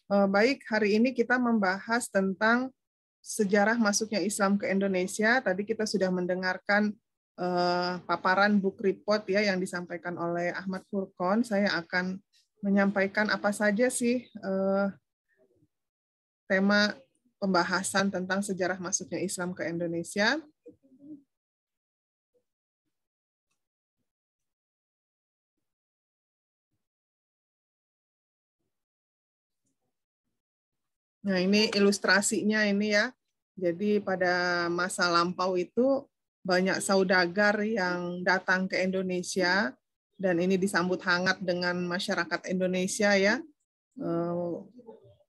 Baik, hari ini kita membahas tentang sejarah masuknya Islam ke Indonesia. Tadi kita sudah mendengarkan paparan book report ya yang disampaikan oleh Ahmad Furqon. Saya akan menyampaikan apa saja sih tema pembahasan tentang sejarah masuknya Islam ke Indonesia. Nah, ini ilustrasinya ini ya. Jadi pada masa lampau itu banyak saudagar yang datang ke Indonesia dan ini disambut hangat dengan masyarakat Indonesia ya.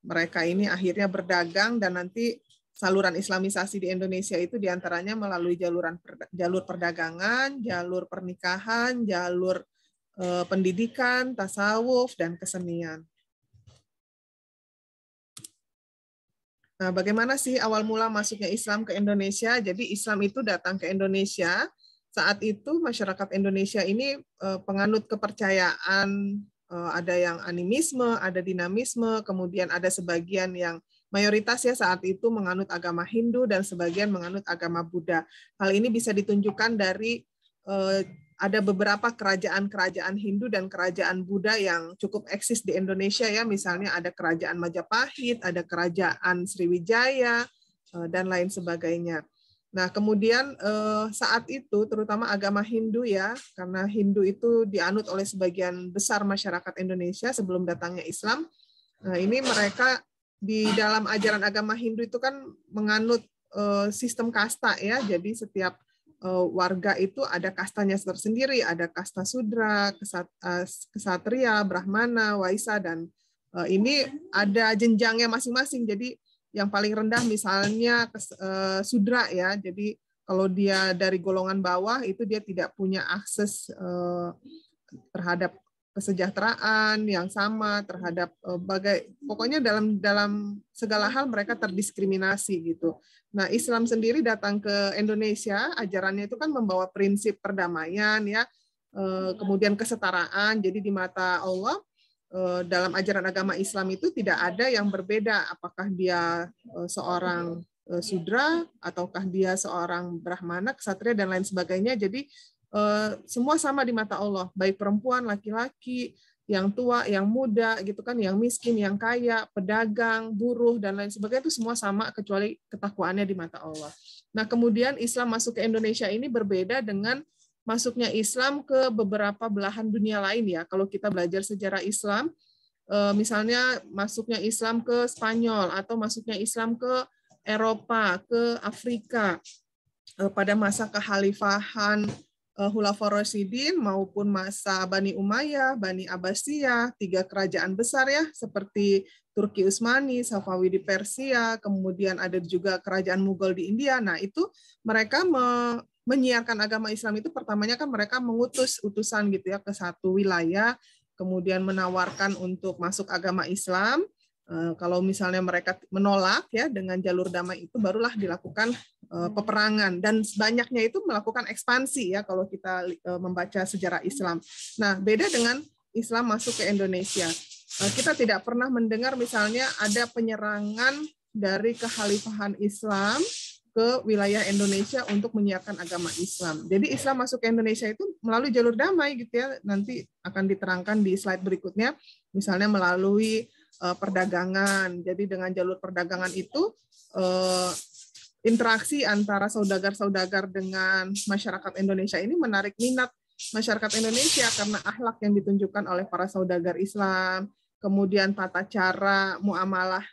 Mereka ini akhirnya berdagang dan nanti saluran islamisasi di Indonesia itu diantaranya melalui jalur perdagangan, jalur pernikahan, jalur pendidikan, tasawuf, dan kesenian. Nah, bagaimana sih awal mula masuknya Islam ke Indonesia? Jadi Islam itu datang ke Indonesia. Saat itu masyarakat Indonesia ini penganut kepercayaan, ada yang animisme, ada dinamisme, kemudian ada sebagian yang mayoritas ya saat itu menganut agama Hindu dan sebagian menganut agama Buddha. Hal ini bisa ditunjukkan dari ada beberapa kerajaan-kerajaan Hindu dan kerajaan Buddha yang cukup eksis di Indonesia ya, misalnya ada kerajaan Majapahit, ada kerajaan Sriwijaya, dan lain sebagainya. Nah, kemudian saat itu terutama agama Hindu ya, karena Hindu itu dianut oleh sebagian besar masyarakat Indonesia sebelum datangnya Islam. Nah, ini mereka di dalam ajaran agama Hindu itu kan menganut sistem kasta ya, jadi setiap warga itu ada kastanya tersendiri, ada kasta Sudra, Kesatria, Brahmana, Waisa, dan ini ada jenjangnya masing-masing. Jadi yang paling rendah misalnya Sudra ya, jadi kalau dia dari golongan bawah itu dia tidak punya akses terhadap kesejahteraan yang sama, terhadap pokoknya dalam segala hal mereka terdiskriminasi gitu. Nah, Islam sendiri datang ke Indonesia, ajarannya itu kan membawa prinsip perdamaian ya, kemudian kesetaraan. Jadi di mata Allah dalam ajaran agama Islam itu tidak ada yang berbeda apakah dia seorang Sudra ataukah dia seorang Brahmana, Ksatria dan lain sebagainya. Jadi semua sama di mata Allah, baik perempuan, laki-laki, yang tua, yang muda, gitu kan, yang miskin, yang kaya, pedagang, buruh dan lain sebagainya itu semua sama kecuali ketakwaannya di mata Allah. Nah, kemudian Islam masuk ke Indonesia ini berbeda dengan masuknya Islam ke beberapa belahan dunia lain ya. Kalau kita belajar sejarah Islam, misalnya masuknya Islam ke Spanyol atau masuknya Islam ke Eropa, ke Afrika pada masa kekhalifahan Khulafaur Rasyidin maupun masa Bani Umayyah, Bani Abbasiyah, 3 kerajaan besar ya seperti Turki Utsmani, Safawi di Persia, kemudian ada juga kerajaan Mughal di India. Nah, itu mereka menyiarkan agama Islam itu pertamanya kan mereka mengutus utusan gitu ya ke satu wilayah, kemudian menawarkan untuk masuk agama Islam. Kalau misalnya mereka menolak ya dengan jalur damai itu barulah dilakukan peperangan dan banyaknya itu melakukan ekspansi ya kalau kita membaca sejarah Islam. Nah, beda dengan Islam masuk ke Indonesia. Kita tidak pernah mendengar misalnya ada penyerangan dari kekhalifahan Islam ke wilayah Indonesia untuk menyiarkan agama Islam. Jadi Islam masuk ke Indonesia itu melalui jalur damai gitu ya. Nanti akan diterangkan di slide berikutnya. Misalnya melalui perdagangan. Jadi dengan jalur perdagangan itu interaksi antara saudagar-saudagar dengan masyarakat Indonesia ini menarik minat masyarakat Indonesia karena akhlak yang ditunjukkan oleh para saudagar Islam, kemudian tata cara muamalah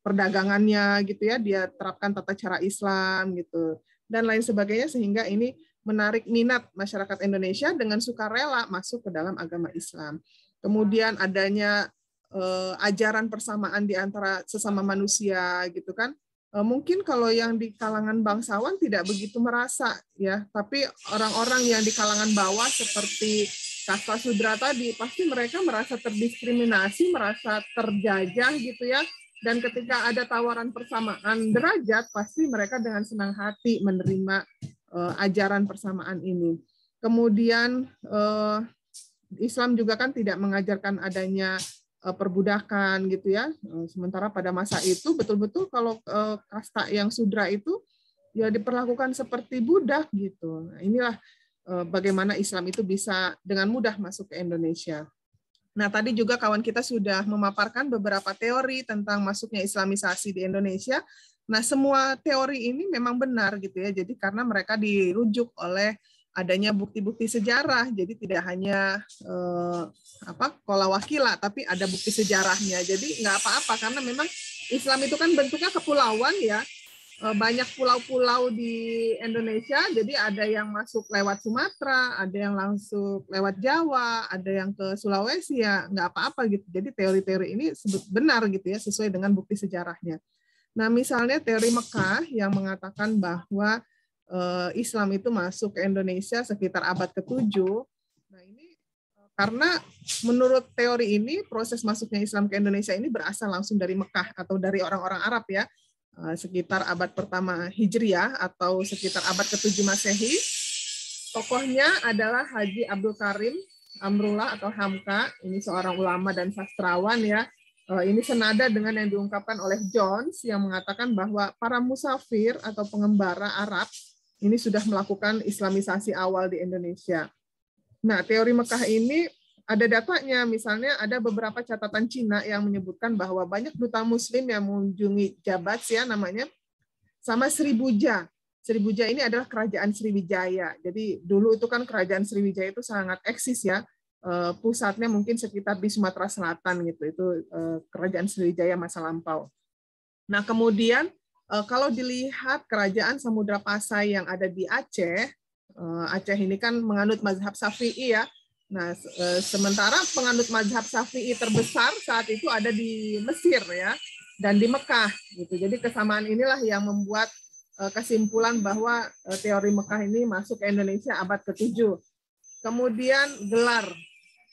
perdagangannya gitu ya, dia terapkan tata cara Islam gitu dan lain sebagainya sehingga ini menarik minat masyarakat Indonesia dengan sukarela masuk ke dalam agama Islam. Kemudian adanya ajaran persamaan di antara sesama manusia gitu kan. Mungkin kalau yang di kalangan bangsawan tidak begitu merasa ya, tapi orang-orang yang di kalangan bawah seperti kasta Sudra tadi pasti mereka merasa terdiskriminasi, merasa terjajah gitu ya. Dan ketika ada tawaran persamaan derajat, pasti mereka dengan senang hati menerima ajaran persamaan ini. Kemudian Islam juga kan tidak mengajarkan adanya perbudakan gitu ya. Sementara pada masa itu betul-betul kalau kasta yang sudra itu ya diperlakukan seperti budak gitu. Nah, inilah bagaimana Islam itu bisa dengan mudah masuk ke Indonesia. Nah, tadi juga kawan kita sudah memaparkan beberapa teori tentang masuknya Islamisasi di Indonesia. Nah, semua teori ini memang benar gitu ya. Jadi karena mereka dirujuk oleh adanya bukti-bukti sejarah. Jadi tidak hanya kola wakila, tapi ada bukti sejarahnya. Jadi nggak apa-apa karena memang Islam itu kan bentuknya kepulauan ya. Banyak pulau-pulau di Indonesia, jadi ada yang masuk lewat Sumatera, ada yang langsung lewat Jawa, ada yang ke Sulawesi, ya nggak apa-apa gitu. Jadi teori-teori ini benar gitu ya, sesuai dengan bukti sejarahnya. Nah, misalnya teori Mekah yang mengatakan bahwa Islam itu masuk ke Indonesia sekitar abad ke-7. Nah, ini karena menurut teori ini, proses masuknya Islam ke Indonesia ini berasal langsung dari Mekah atau dari orang-orang Arab ya, sekitar abad pertama Hijriah atau sekitar abad ke-7 Masehi. Tokohnya adalah Haji Abdul Karim Amrullah atau Hamka. Ini seorang ulama dan sastrawan ya. Ini senada dengan yang diungkapkan oleh Jones yang mengatakan bahwa para musafir atau pengembara Arab ini sudah melakukan Islamisasi awal di Indonesia. Nah, teori Mekah ini ada datanya, misalnya ada beberapa catatan Cina yang menyebutkan bahwa banyak duta Muslim yang mengunjungi Jabat ya namanya, sama Sribuja. Sribuja ini adalah kerajaan Sriwijaya. Jadi dulu itu kan kerajaan Sriwijaya itu sangat eksis ya, pusatnya mungkin sekitar di Sumatera Selatan gitu. Itu kerajaan Sriwijaya masa lampau. Nah kemudian kalau dilihat kerajaan Samudra Pasai yang ada di Aceh, Aceh ini kan menganut mazhab Syafi'i ya. Nah, sementara penganut mazhab Syafi'i terbesar saat itu ada di Mesir ya dan di Mekah gitu. Jadi kesamaan inilah yang membuat kesimpulan bahwa teori Mekah ini masuk ke Indonesia abad ke-7. Kemudian gelar.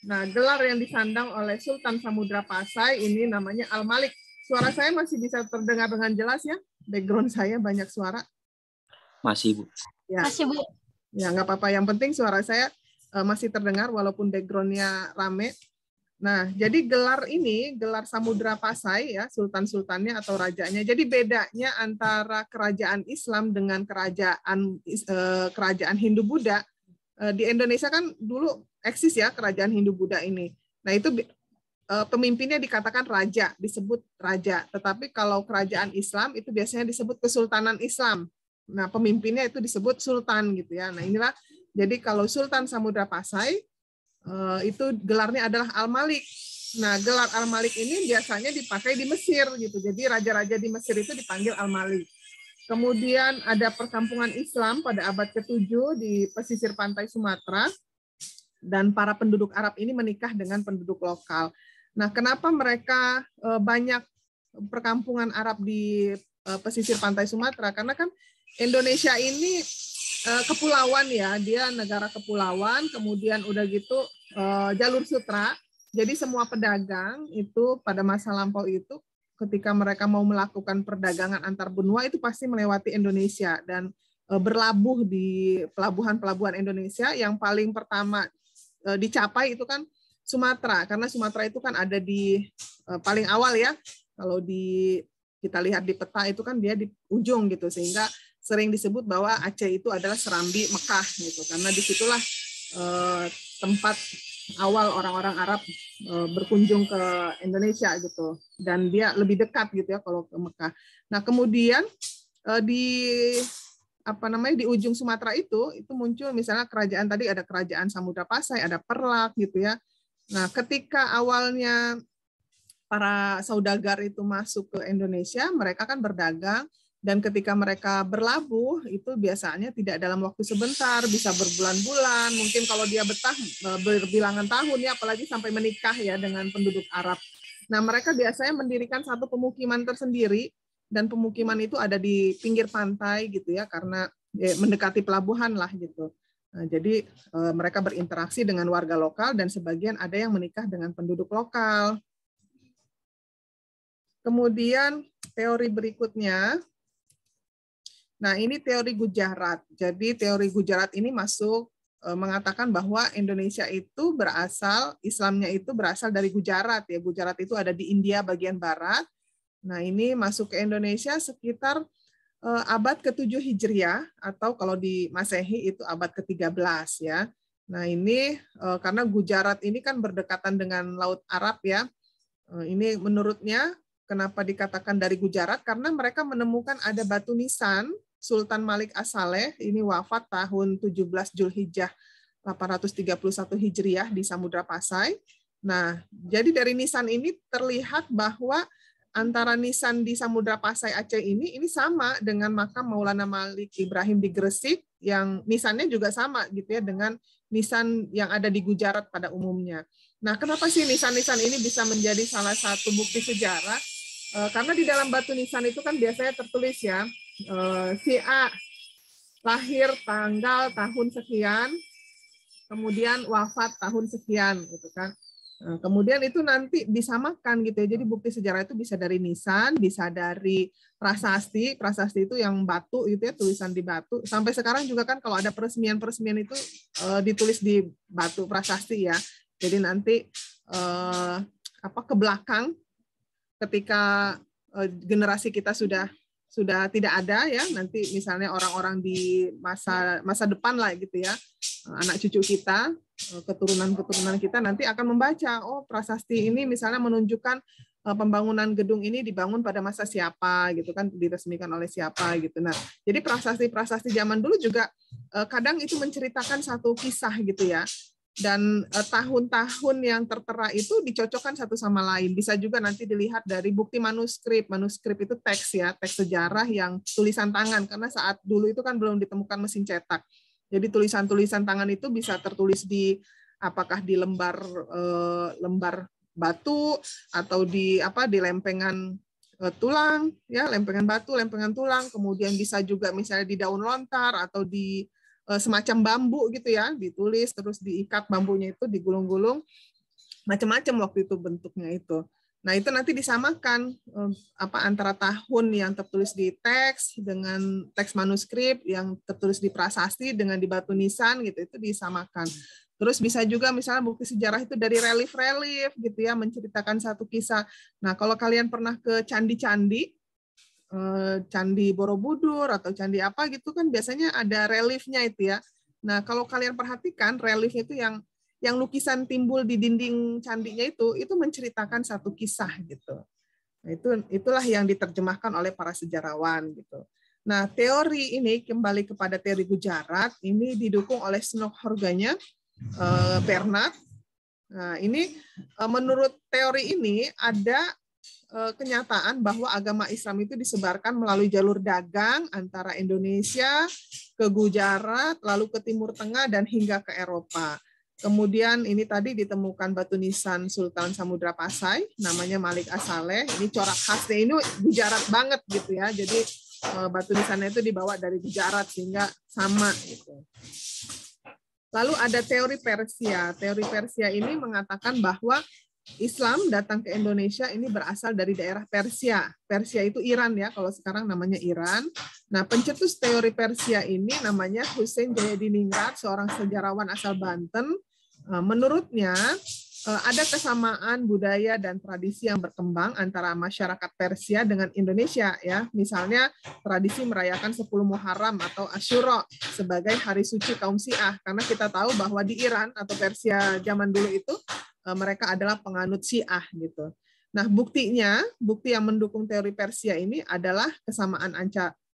Nah, gelar yang disandang oleh Sultan Samudra Pasai ini namanya Al-Malik. Suara saya masih bisa terdengar dengan jelas ya? Background saya banyak suara. Masih, Bu. Ya. Masih, Bu. Ya, nggak apa-apa. Yang penting suara saya masih terdengar walaupun background-nya rame. Nah, jadi gelar ini, gelar Samudra Pasai ya, sultan-sultannya atau rajanya. Jadi bedanya antara kerajaan Islam dengan kerajaan Hindu-Buddha. Di Indonesia kan dulu eksis ya kerajaan Hindu-Buddha ini. Nah, itu pemimpinnya dikatakan raja, disebut raja. Tetapi kalau kerajaan Islam itu biasanya disebut Kesultanan Islam. Nah, pemimpinnya itu disebut sultan gitu ya. Nah, inilah jadi kalau Sultan Samudra Pasai itu gelarnya adalah Al-Malik. Nah, gelar Al-Malik ini biasanya dipakai di Mesir gitu. Jadi raja-raja di Mesir itu dipanggil Al-Malik. Kemudian ada perkampungan Islam pada abad ke-7 di pesisir pantai Sumatera dan para penduduk Arab ini menikah dengan penduduk lokal. Nah, kenapa mereka banyak perkampungan Arab di pesisir pantai Sumatera? Karena kan Indonesia ini kepulauan ya, dia negara kepulauan, kemudian udah gitu jalur sutra. Jadi semua pedagang itu pada masa lampau itu ketika mereka mau melakukan perdagangan antar benua itu pasti melewati Indonesia dan berlabuh di pelabuhan-pelabuhan Indonesia. Yang paling pertama dicapai itu kan Sumatera, karena Sumatera itu kan ada di paling awal ya. Kalau kita lihat di peta itu kan dia di ujung gitu, sehingga sering disebut bahwa Aceh itu adalah Serambi Mekah gitu, karena disitulah tempat awal orang-orang Arab berkunjung ke Indonesia gitu, dan dia lebih dekat gitu ya kalau ke Mekah. Nah kemudian di ujung Sumatera itu muncul misalnya kerajaan, tadi ada kerajaan Samudra Pasai, ada Perlak gitu ya. Nah ketika awalnya para saudagar itu masuk ke Indonesia, mereka kan berdagang. Dan ketika mereka berlabuh, itu biasanya tidak dalam waktu sebentar, bisa berbulan-bulan, mungkin kalau dia betah berbilangan tahun ya, apalagi sampai menikah ya dengan penduduk Arab. Nah, mereka biasanya mendirikan satu pemukiman tersendiri, dan pemukiman itu ada di pinggir pantai gitu ya, karena mendekati pelabuhan lah gitu. Nah, jadi mereka berinteraksi dengan warga lokal, dan sebagian ada yang menikah dengan penduduk lokal. Kemudian teori berikutnya, nah, ini teori Gujarat. Jadi teori Gujarat ini masuk mengatakan bahwa Indonesia itu Islamnya itu berasal dari Gujarat ya. Gujarat itu ada di India bagian barat. Nah, ini masuk ke Indonesia sekitar abad ke-7 Hijriah atau kalau di Masehi itu abad ke-13 ya. Nah, ini karena Gujarat ini kan berdekatan dengan Laut Arab ya. Ini menurutnya kenapa dikatakan dari Gujarat? Karena mereka menemukan ada batu nisan Sultan Malik As-Saleh, ini wafat tahun 17 Zulhijjah 831 Hijriah di Samudra Pasai. Nah, jadi dari nisan ini terlihat bahwa antara nisan di Samudra Pasai Aceh ini sama dengan makam Maulana Malik Ibrahim di Gresik, yang nisannya juga sama gitu ya dengan nisan yang ada di Gujarat pada umumnya. Nah, kenapa sih nisan-nisan ini bisa menjadi salah satu bukti sejarah? Karena di dalam batu nisan itu kan biasanya tertulis ya, si A lahir tanggal tahun sekian, kemudian wafat tahun sekian, gitu kan. Nah, kemudian itu nanti disamakan gitu ya. Jadi bukti sejarah itu bisa dari nisan, bisa dari prasasti. Prasasti itu yang batu gitu ya, tulisan di batu. Sampai sekarang juga kan kalau ada peresmian-peresmian itu ditulis di batu prasasti ya. Jadi nanti ke belakang ketika generasi kita sudah tidak ada ya, nanti misalnya orang-orang di masa depan lah gitu ya, anak cucu kita, keturunan kita nanti akan membaca, oh prasasti ini misalnya menunjukkan pembangunan gedung ini dibangun pada masa siapa gitu kan, diresmikan oleh siapa gitu. Nah, jadi prasasti-prasasti zaman dulu juga kadang itu menceritakan satu kisah gitu ya. Dan tahun-tahun yang tertera itu dicocokkan satu sama lain. Bisa juga nanti dilihat dari bukti manuskrip. Manuskrip itu teks ya, teks sejarah yang tulisan tangan. Karena saat dulu itu kan belum ditemukan mesin cetak. Jadi tulisan-tulisan tangan itu bisa tertulis di apakah di lembar batu atau di lempengan tulang ya, lempengan batu, lempengan tulang. Kemudian bisa juga misalnya di daun lontar atau di semacam bambu gitu ya, ditulis terus diikat bambunya itu digulung-gulung, macam-macam waktu itu bentuknya itu. Nah, itu nanti disamakan antara tahun yang tertulis di teks dengan teks manuskrip yang tertulis di prasasti dengan di batu nisan gitu, itu disamakan. Terus bisa juga misalnya bukti sejarah itu dari relief-relief gitu ya, menceritakan satu kisah. Nah, kalau kalian pernah ke candi-candi, Candi Borobudur atau candi apa gitu kan biasanya ada reliefnya itu ya. Nah, kalau kalian perhatikan reliefnya itu yang lukisan timbul di dinding candinya itu menceritakan satu kisah gitu. Nah, itulah yang diterjemahkan oleh para sejarawan gitu. Nah, teori ini kembali kepada teori Gujarat, ini didukung oleh Snokhorganya Bernard. Nah, ini menurut teori ini ada kenyataan bahwa agama Islam itu disebarkan melalui jalur dagang antara Indonesia ke Gujarat, lalu ke Timur Tengah dan hingga ke Eropa. Kemudian ini tadi ditemukan batu nisan Sultan Samudra Pasai, namanya Malik As-Saleh. Ini corak khasnya ini Gujarat banget gitu ya. Jadi batu nisannya itu dibawa dari Gujarat sehingga sama gitu. Lalu ada teori Persia. Teori Persia ini mengatakan bahwa Islam datang ke Indonesia ini berasal dari daerah Persia. Persia itu Iran ya, kalau sekarang namanya Iran. Nah, pencetus teori Persia ini namanya Husein Jayadiningrat, seorang sejarawan asal Banten. Menurutnya ada kesamaan budaya dan tradisi yang berkembang antara masyarakat Persia dengan Indonesia ya. Misalnya tradisi merayakan 10 Muharram atau Asyura sebagai hari suci kaum Syiah, karena kita tahu bahwa di Iran atau Persia zaman dulu itu mereka adalah penganut Syiah gitu. Nah, bukti yang mendukung teori Persia ini adalah kesamaan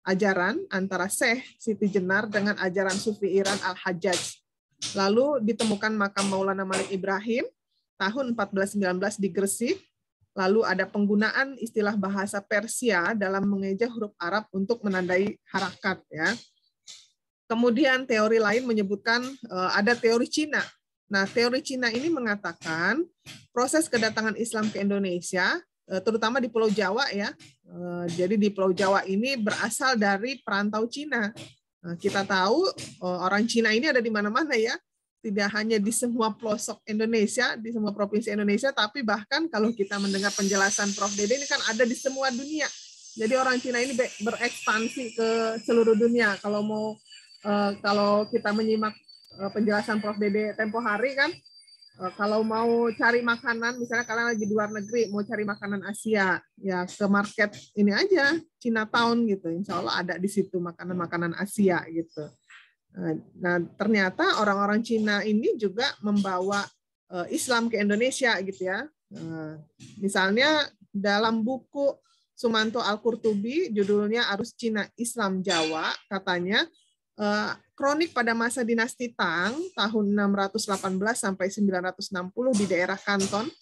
ajaran antara Syekh Siti Jenar dengan ajaran Sufi Iran Al-Hajjaj. Lalu ditemukan makam Maulana Malik Ibrahim tahun 1419 di Gresik. Lalu ada penggunaan istilah bahasa Persia dalam mengeja huruf Arab untuk menandai harakat ya. Kemudian teori lain menyebutkan ada teori Cina. Nah, teori Cina ini mengatakan proses kedatangan Islam ke Indonesia, terutama di Pulau Jawa ya. Jadi di Pulau Jawa ini berasal dari perantau Cina. Kita tahu orang Cina ini ada di mana-mana ya. Tidak hanya di semua pelosok Indonesia, di semua provinsi Indonesia, tapi bahkan kalau kita mendengar penjelasan Prof. Dede ini kan ada di semua dunia. Jadi orang Cina ini berekspansi ke seluruh dunia. Kalau kita menyimak penjelasan Prof. Dede tempo hari kan, kalau mau cari makanan, misalnya kalian lagi di luar negeri, mau cari makanan Asia, ya ke market ini aja, Chinatown gitu. Insya Allah ada di situ makanan-makanan Asia gitu. Nah, ternyata orang-orang Cina ini juga membawa Islam ke Indonesia gitu ya. Misalnya dalam buku Sumanto Al-Qurtubi, judulnya Arus Cina Islam Jawa, katanya kronik pada masa dinasti Tang tahun 618 sampai 960 di daerah Kanton,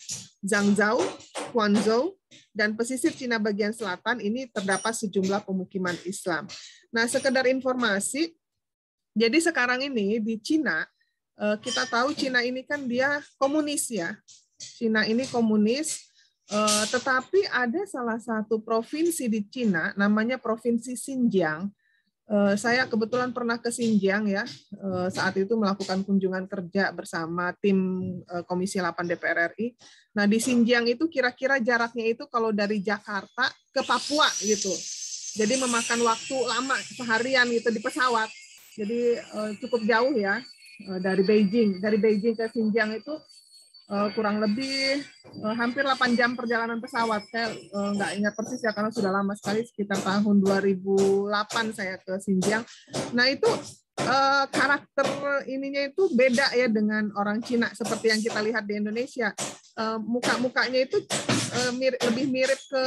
Zhangzhou, Guangzhou, dan pesisir Cina bagian selatan ini terdapat sejumlah pemukiman Islam. Nah, sekedar informasi, jadi sekarang ini di Cina, kita tahu Cina ini kan dia komunis ya. Cina ini komunis, tetapi ada salah satu provinsi di Cina, namanya Provinsi Xinjiang. Saya kebetulan pernah ke Xinjiang ya, saat itu melakukan kunjungan kerja bersama tim Komisi 8 DPR RI. Nah, di Xinjiang itu kira-kira jaraknya itu kalau dari Jakarta ke Papua gitu. Jadi memakan waktu lama seharian gitu di pesawat. Jadi cukup jauh ya dari Beijing. Dari Beijing ke Xinjiang itu kurang lebih hampir 8 jam perjalanan pesawat. Saya nggak ingat persis ya karena sudah lama sekali, sekitar tahun 2008 saya ke Xinjiang. Nah itu karakter ininya itu beda ya dengan orang Cina seperti yang kita lihat di Indonesia. Muka-mukanya itu lebih mirip ke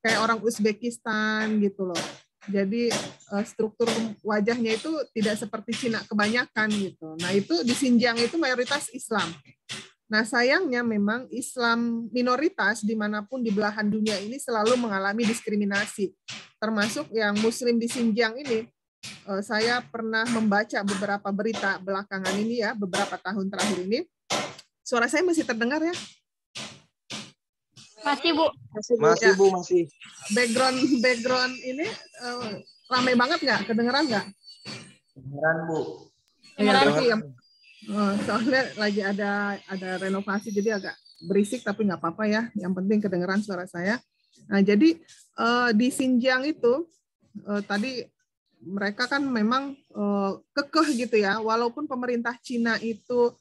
kayak orang Uzbekistan gitu loh. Jadi struktur wajahnya itu tidak seperti Cina kebanyakan gitu. Nah itu di Xinjiang itu mayoritas Islam. Nah sayangnya memang Islam minoritas dimanapun di belahan dunia ini selalu mengalami diskriminasi. Termasuk yang Muslim di Xinjiang ini, saya pernah membaca beberapa berita belakangan ini ya, beberapa tahun terakhir ini. Suara saya masih terdengar ya? Masih, Bu. Masih, Bu, masih. Background ini ramai banget nggak? Kedengeran nggak? Kedengeran, Bu. Ya, soalnya lagi ada renovasi jadi agak berisik tapi nggak apa-apa ya. Yang penting kedengeran suara saya. Nah, jadi di Xinjiang itu tadi mereka kan memang kekeh gitu ya. Walaupun pemerintah Cina itu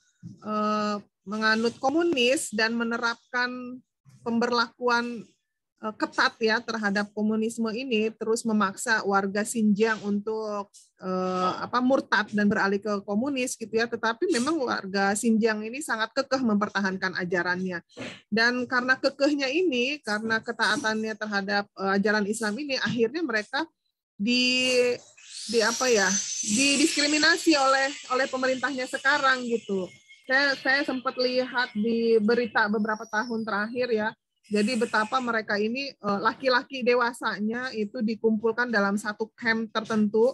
menganut komunis dan menerapkan pemberlakuan ketat ya terhadap komunisme ini, terus memaksa warga Xinjiang untuk murtad dan beralih ke komunis gitu ya, tetapi memang warga Xinjiang ini sangat kekeh mempertahankan ajarannya. Dan karena kekehnya ini, karena ketaatannya terhadap ajaran Islam ini, akhirnya mereka didiskriminasi oleh pemerintahnya sekarang gitu. Saya sempat lihat di berita beberapa tahun terakhir ya. Jadi betapa mereka ini laki-laki dewasanya itu dikumpulkan dalam satu camp tertentu,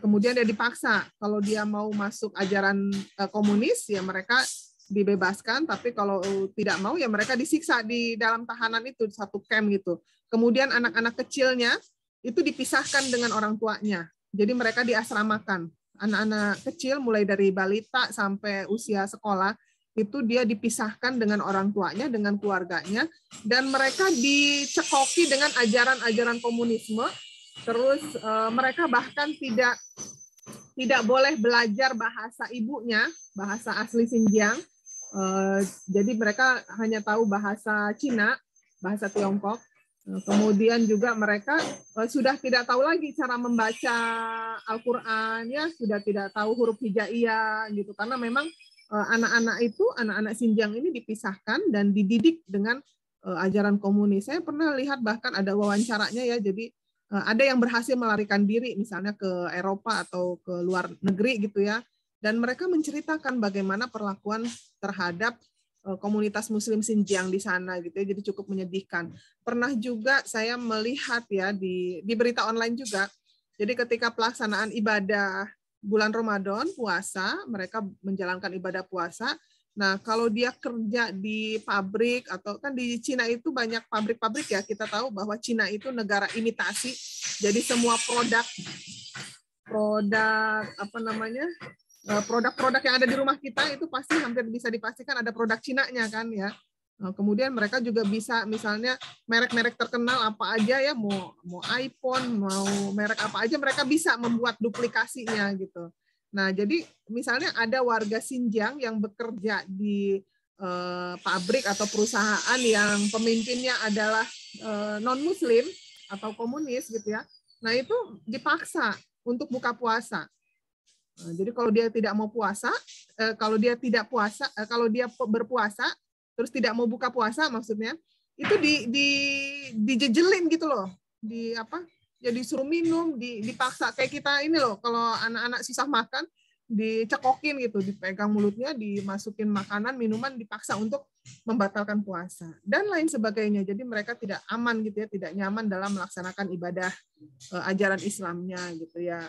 kemudian dia dipaksa kalau dia mau masuk ajaran komunis ya mereka dibebaskan, tapi kalau tidak mau ya mereka disiksa di dalam tahanan itu satu camp gitu. Kemudian anak-anak kecilnya itu dipisahkan dengan orang tuanya, jadi mereka diasramakan. Anak-anak kecil mulai dari balita sampai usia sekolah itu dia dipisahkan dengan orang tuanya, dengan keluarganya, dan mereka dicekoki dengan ajaran-ajaran komunisme. Terus mereka bahkan tidak boleh belajar bahasa ibunya, bahasa asli Xinjiang. Jadi mereka hanya tahu bahasa Cina, bahasa Tiongkok. Kemudian juga mereka sudah tidak tahu lagi cara membaca Al-Quran, ya sudah tidak tahu huruf hijaiyah gitu, karena memang anak-anak Xinjiang ini dipisahkan dan dididik dengan ajaran komunis. Saya pernah lihat bahkan ada wawancaranya ya, jadi ada yang berhasil melarikan diri misalnya ke Eropa atau ke luar negeri gitu ya, dan mereka menceritakan bagaimana perlakuan terhadap komunitas Muslim Xinjiang di sana gitu ya, jadi cukup menyedihkan. Pernah juga saya melihat ya di berita online juga, jadi ketika pelaksanaan ibadah bulan Ramadan, puasa, mereka menjalankan ibadah puasa. Nah, kalau dia kerja di pabrik atau kan di Cina itu banyak pabrik-pabrik ya, kita tahu bahwa Cina itu negara imitasi. Jadi semua produk yang ada di rumah kita itu pasti hampir bisa dipastikan ada produk Cinanya kan ya. Nah, kemudian mereka juga bisa misalnya merek-merek terkenal apa aja ya, mau iPhone, mau merek apa aja mereka bisa membuat duplikasinya gitu. Nah, jadi misalnya ada warga Xinjiang yang bekerja di pabrik atau perusahaan yang pemimpinnya adalah non-Muslim atau komunis gitu ya. Nah, itu dipaksa untuk buka puasa. Jadi kalau dia tidak mau puasa, kalau dia tidak puasa, kalau dia berpuasa terus tidak mau buka puasa maksudnya, itu dijejelin gitu loh. Di apa? Ya disuruh minum, dipaksa kayak kita ini loh, kalau anak-anak susah makan dicekokin gitu, dipegang mulutnya, dimasukin makanan, minuman, dipaksa untuk membatalkan puasa dan lain sebagainya. Jadi mereka tidak aman gitu ya, tidak nyaman dalam melaksanakan ibadah ajaran Islamnya gitu ya.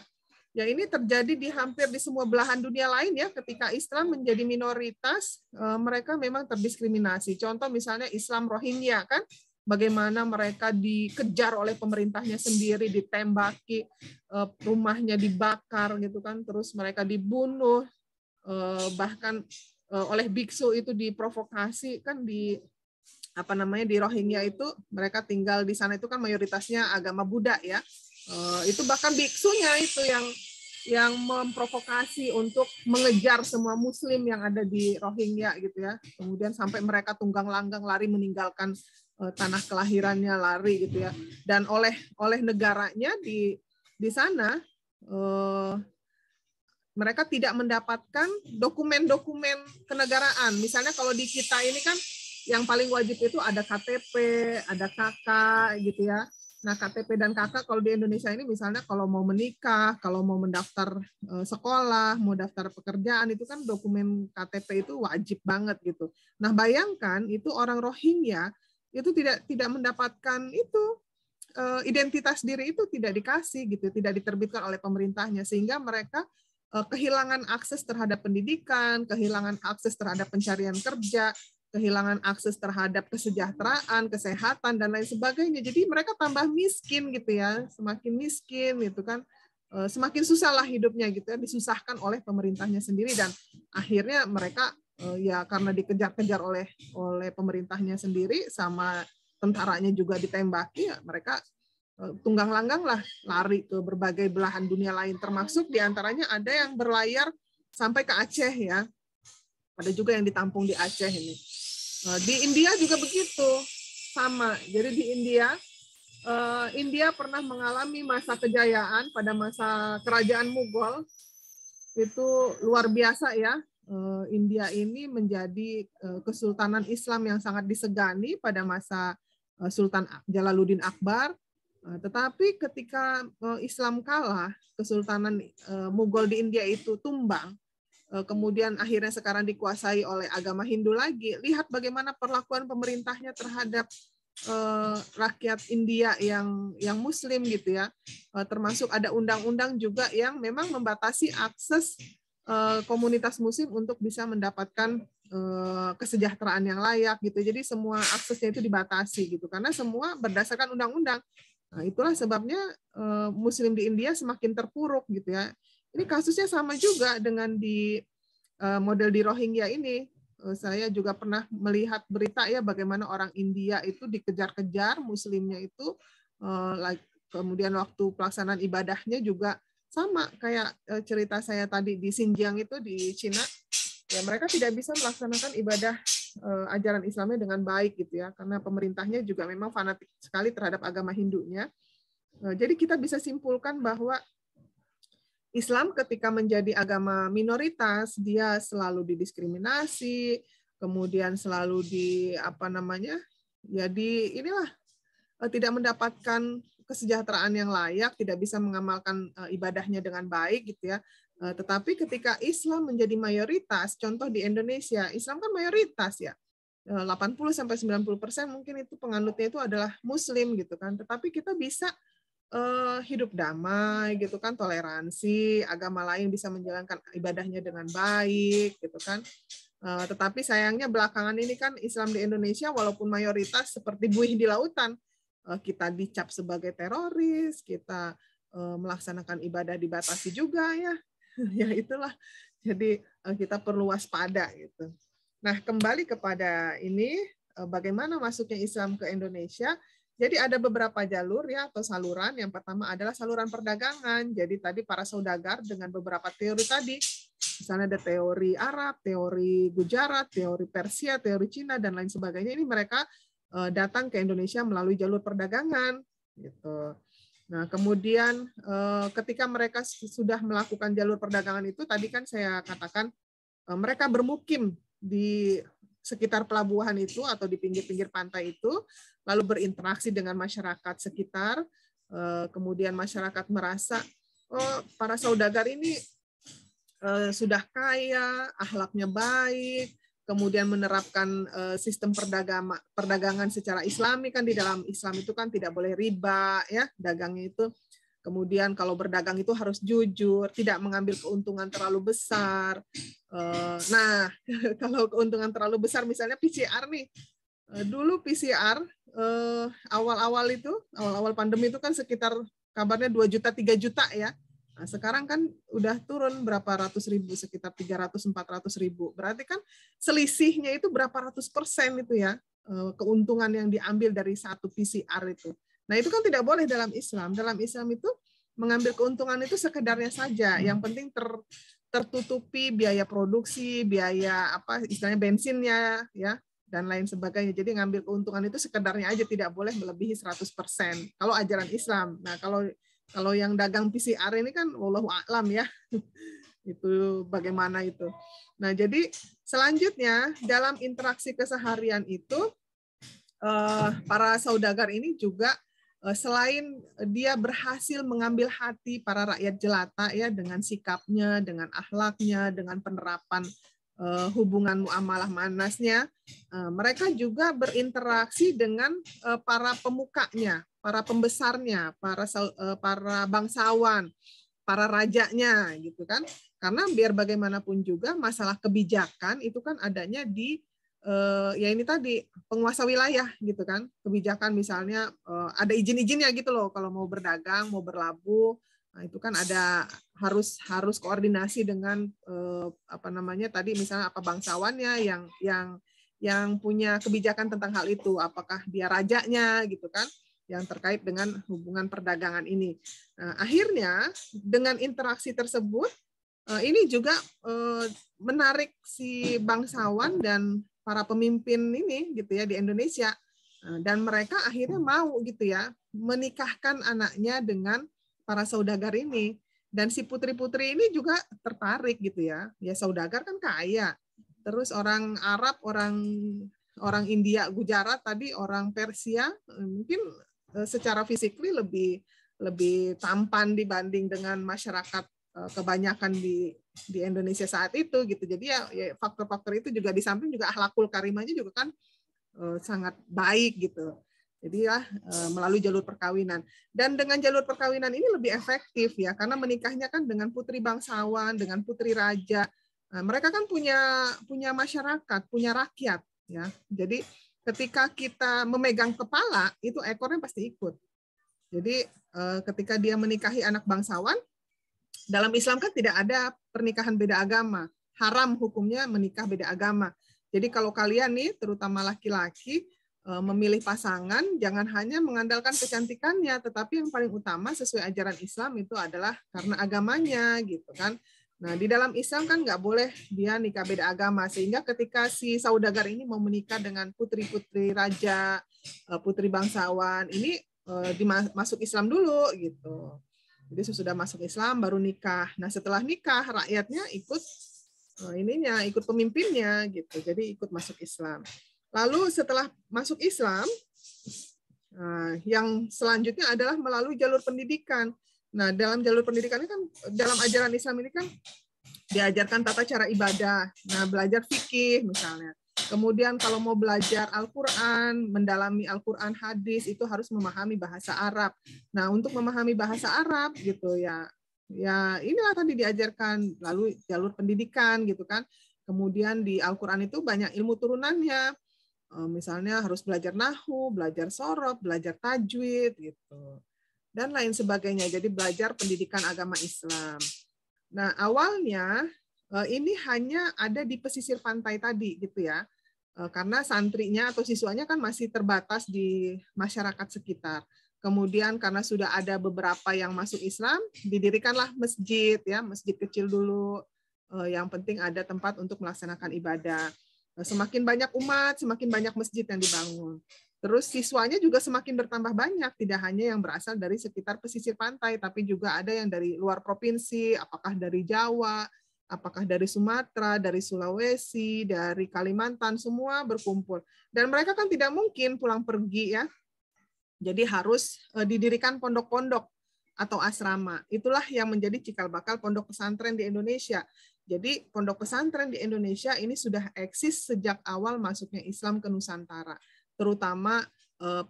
Ya ini terjadi di hampir di semua belahan dunia lain ya, ketika Islam menjadi minoritas, mereka memang terdiskriminasi. Contoh misalnya Islam Rohingya kan, bagaimana mereka dikejar oleh pemerintahnya sendiri, ditembaki, rumahnya dibakar gitu kan, terus mereka dibunuh, bahkan oleh biksu itu diprovokasi kan di apa namanya di Rohingya itu, mereka tinggal di sana itu kan mayoritasnya agama Buddha ya. Itu bahkan biksunya itu yang memprovokasi untuk mengejar semua Muslim yang ada di Rohingya gitu ya. Kemudian sampai mereka tunggang langgang lari meninggalkan tanah kelahirannya, lari gitu ya. Dan oleh negaranya di sana mereka tidak mendapatkan dokumen-dokumen kenegaraan. Misalnya kalau di kita ini kan yang paling wajib itu ada KTP, ada KK gitu ya. Nah, KTP dan KK kalau di Indonesia ini misalnya kalau mau menikah, kalau mau mendaftar sekolah, mau daftar pekerjaan, itu kan dokumen KTP itu wajib banget gitu. Nah, bayangkan itu orang Rohingya itu tidak mendapatkan itu, identitas diri itu tidak dikasih gitu, tidak diterbitkan oleh pemerintahnya, sehingga mereka kehilangan akses terhadap pendidikan, kehilangan akses terhadap pencarian kerja, kehilangan akses terhadap kesejahteraan, kesehatan, dan lain sebagainya. Jadi mereka tambah miskin gitu ya, semakin miskin itu kan, semakin susah lah hidupnya gitu ya, disusahkan oleh pemerintahnya sendiri, dan akhirnya mereka ya karena dikejar-kejar oleh pemerintahnya sendiri, sama tentaranya juga ditembaki, ya mereka tunggang langgang lah lari ke berbagai belahan dunia lain, termasuk diantaranya ada yang berlayar sampai ke Aceh ya, ada juga yang ditampung di Aceh ini. Di India juga begitu, sama. Jadi di India pernah mengalami masa kejayaan pada masa kerajaan Mughal, itu luar biasa ya. India ini menjadi kesultanan Islam yang sangat disegani pada masa Sultan Jalaluddin Akbar. Tetapi ketika Islam kalah, kesultanan Mughal di India itu tumbang, kemudian akhirnya sekarang dikuasai oleh agama Hindu lagi. Lihat bagaimana perlakuan pemerintahnya terhadap rakyat India yang Muslim gitu ya. Termasuk ada undang-undang juga yang memang membatasi akses komunitas Muslim untuk bisa mendapatkan kesejahteraan yang layak gitu. Jadi semua aksesnya itu dibatasi gitu, karena semua berdasarkan undang-undang. Nah, itulah sebabnya Muslim di India semakin terpuruk gitu ya. Ini kasusnya sama juga dengan di model di Rohingya ini. Saya juga pernah melihat berita ya bagaimana orang India itu dikejar-kejar, Muslimnya itu kemudian waktu pelaksanaan ibadahnya juga sama kayak cerita saya tadi di Xinjiang itu di Cina. Ya mereka tidak bisa melaksanakan ibadah ajaran Islamnya dengan baik gitu ya, karena pemerintahnya juga memang fanatik sekali terhadap agama Hindunya. Jadi kita bisa simpulkan bahwa Islam ketika menjadi agama minoritas, dia selalu didiskriminasi, kemudian selalu inilah tidak mendapatkan kesejahteraan yang layak, tidak bisa mengamalkan ibadahnya dengan baik gitu ya. Tetapi ketika Islam menjadi mayoritas, contoh di Indonesia, Islam kan mayoritas ya. 80-90% mungkin itu penganutnya itu adalah Muslim gitu kan. Tetapi kita bisa hidup damai gitu kan, toleransi, agama lain bisa menjalankan ibadahnya dengan baik gitu kan. Tetapi sayangnya belakangan ini kan Islam di Indonesia walaupun mayoritas seperti buih di lautan, kita dicap sebagai teroris, kita melaksanakan ibadah dibatasi juga ya. Ya itulah. Jadi kita perlu waspada gitu. Nah, kembali kepada ini bagaimana masuknya Islam ke Indonesia. Jadi ada beberapa jalur ya atau saluran. Yang pertama adalah saluran perdagangan. Jadi tadi para saudagar dengan beberapa teori tadi, misalnya ada teori Arab, teori Gujarat, teori Persia, teori Cina dan lain sebagainya. Ini mereka datang ke Indonesia melalui jalur perdagangan gitu. Nah, kemudian ketika mereka sudah melakukan jalur perdagangan itu tadi kan saya katakan mereka bermukim di sekitar pelabuhan itu atau di pinggir-pinggir pantai itu, lalu berinteraksi dengan masyarakat sekitar, kemudian masyarakat merasa, oh para saudagar ini sudah kaya, akhlaknya baik, kemudian menerapkan sistem perdagangan secara Islami, kan di dalam Islam itu kan tidak boleh riba, ya dagangnya itu. Kemudian kalau berdagang itu harus jujur, tidak mengambil keuntungan terlalu besar. Nah, kalau keuntungan terlalu besar, misalnya PCR nih. Dulu PCR awal-awal pandemi itu kan sekitar kabarnya 2 juta, 3 juta ya. Nah, sekarang kan udah turun berapa ratus ribu, sekitar 300-400 ribu. Berarti kan selisihnya itu berapa ratus % itu ya, keuntungan yang diambil dari satu PCR itu. Nah, itu kan tidak boleh dalam Islam. Dalam Islam itu mengambil keuntungan itu sekedarnya saja. Yang penting tertutupi biaya produksi, biaya apa istilahnya bensinnya ya dan lain sebagainya. Jadi ngambil keuntungan itu sekedarnya aja, tidak boleh melebihi 100% kalau ajaran Islam. Nah, kalau yang dagang PCR ini kan wallahu a'lam ya. Itu bagaimana itu. Nah, jadi selanjutnya dalam interaksi keseharian itu para saudagar ini juga selain dia berhasil mengambil hati para rakyat jelata ya dengan sikapnya, dengan akhlaknya, dengan penerapan hubungan muamalah manasnya, mereka juga berinteraksi dengan para pemukanya, para pembesarnya, para bangsawan, para rajanya gitu kan. Karena biar bagaimanapun juga masalah kebijakan itu kan adanya di ya ini tadi penguasa wilayah gitu kan, kebijakan misalnya ada izin-izinnya gitu loh kalau mau berdagang, mau berlabuh, nah itu kan ada harus koordinasi dengan apa namanya tadi misalnya apa bangsawannya yang punya kebijakan tentang hal itu, apakah dia rajanya gitu kan, yang terkait dengan hubungan perdagangan ini. Nah, akhirnya dengan interaksi tersebut ini juga menarik si bangsawan dan para pemimpin ini gitu ya di Indonesia, dan mereka akhirnya mau gitu ya menikahkan anaknya dengan para saudagar ini, dan si putri-putri ini juga tertarik gitu ya saudagar kan kaya, terus orang Arab, orang India, Gujarat tadi, orang Persia mungkin secara fisikly lebih tampan dibanding dengan masyarakat kebanyakan di Indonesia saat itu gitu. Jadi ya faktor-faktor itu juga di samping juga akhlakul karimahnya juga kan sangat baik gitu. Jadi ya melalui jalur perkawinan. Dan dengan jalur perkawinan ini lebih efektif ya karena menikahnya kan dengan putri bangsawan, dengan putri raja. Nah, mereka kan punya masyarakat, punya rakyat ya. Jadi ketika kita memegang kepala itu ekornya pasti ikut. Jadi ketika dia menikahi anak bangsawan, dalam Islam kan tidak ada pernikahan beda agama. Haram hukumnya menikah beda agama. Jadi kalau kalian nih, terutama laki-laki, memilih pasangan, jangan hanya mengandalkan kecantikannya, tetapi yang paling utama sesuai ajaran Islam itu adalah karena agamanya, gitu kan. Nah, di dalam Islam kan nggak boleh dia nikah beda agama, sehingga ketika si saudagar ini mau menikah dengan putri-putri raja, putri bangsawan, ini masuk Islam dulu, gitu. Jadi sesudah masuk Islam baru nikah. Nah setelah nikah rakyatnya ikut ikut pemimpinnya gitu. Jadi ikut masuk Islam. Lalu setelah masuk Islam, yang selanjutnya adalah melalui jalur pendidikan. Nah dalam jalur pendidikan ini kan dalam ajaran Islam ini kan diajarkan tata cara ibadah. Nah belajar fikih misalnya. Kemudian kalau mau belajar Al-Quran, mendalami Al-Quran, hadis, itu harus memahami bahasa Arab. Nah, untuk memahami bahasa Arab gitu ya inilah tadi diajarkan, lalu jalur pendidikan gitu kan. Kemudian di Al-Quran itu banyak ilmu turunannya. Misalnya harus belajar nahwu, belajar sorof, belajar tajwid gitu. Dan lain sebagainya. Jadi belajar pendidikan agama Islam. Nah, awalnya ini hanya ada di pesisir pantai tadi gitu ya. karena santrinya atau siswanya kan masih terbatas di masyarakat sekitar. Kemudian karena sudah ada beberapa yang masuk Islam, didirikanlah masjid, ya, masjid kecil dulu. Yang penting ada tempat untuk melaksanakan ibadah. Semakin banyak umat, semakin banyak masjid yang dibangun. Terus siswanya juga semakin bertambah banyak, tidak hanya yang berasal dari sekitar pesisir pantai, tapi juga ada yang dari luar provinsi, apakah dari Jawa, apakah dari Sumatera, dari Sulawesi, dari Kalimantan, semua berkumpul. Dan mereka kan tidak mungkin pulang pergi, ya. Jadi harus didirikan pondok-pondok atau asrama. Itulah yang menjadi cikal bakal pondok pesantren di Indonesia. Jadi pondok pesantren di Indonesia ini sudah eksis sejak awal masuknya Islam ke Nusantara, terutama